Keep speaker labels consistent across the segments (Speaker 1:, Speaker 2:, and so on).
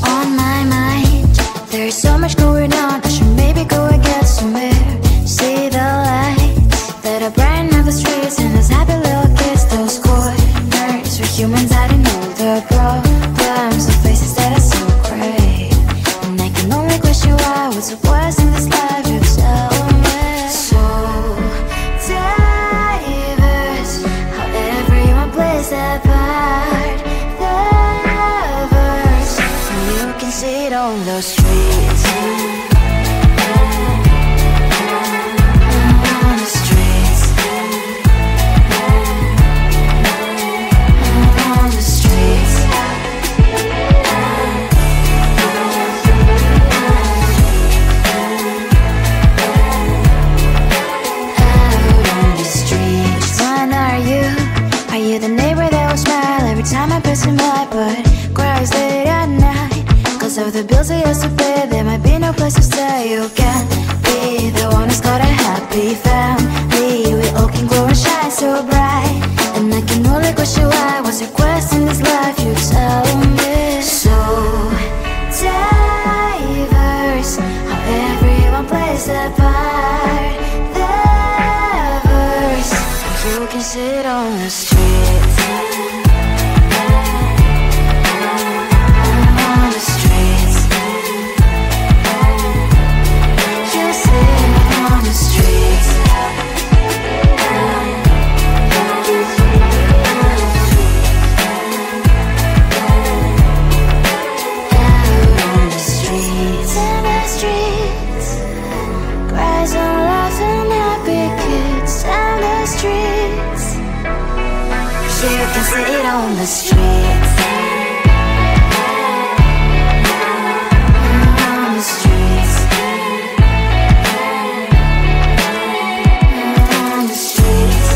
Speaker 1: On my mind, there's so much going on. I should maybe go and get some air. See the lights that are brighten up the streets, and those happy little kids, those corners for humans I didn't know the problems, the faces that are so great. And I can only question why, what's the worst in this life, you tell me. So diverse, how everyone plays their part. The verse, and you can see it on the streets. On the streets. On the streets. Out on the streets. When are you? Are you the neighbor that will smile every time I pass him by, but cries late at night? Cause of the bills he has to pay, there might be no place to stay. You can't be the one who's got a happy family. We all can glow and shine so bright, and I can only question why, what's your quest in this life, you tell me. So diverse, how everyone plays their part. The verse, you can sit on the streets. On the streets. You sit on the streets. Out on the streets. In the streets. Cries and laughing happy kids. Down the streets. You can sit on the streets. On the streets. On the streets.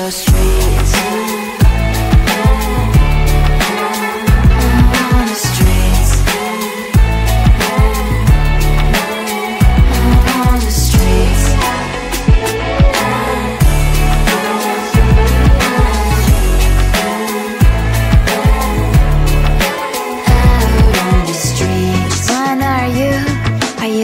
Speaker 1: the streets. On the streets. On the streets.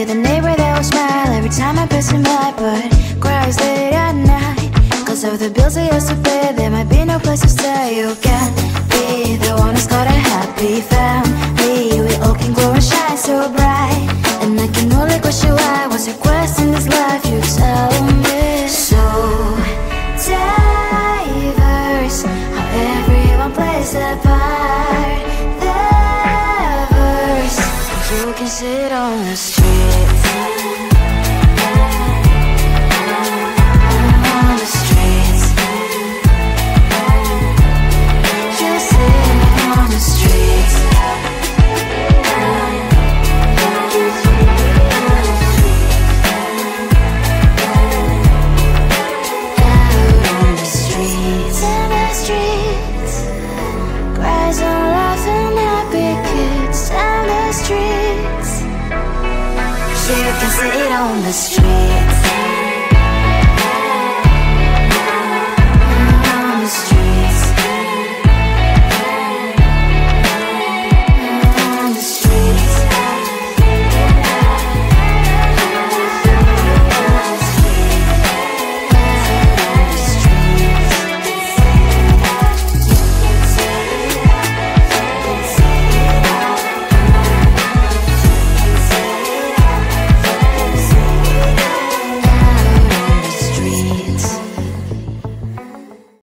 Speaker 1: The neighbor that will smile every time I pass him by, but cries late at night cause of the bills I used to pay. There might be no place to stay. You can be the one who's got a happy family. We all can glow and shine so bright, and I can only question why. What's your quest in this life? You tell me. So diverse, how everyone plays their part. Their verse, you can sit on the street. You can sit on the streets.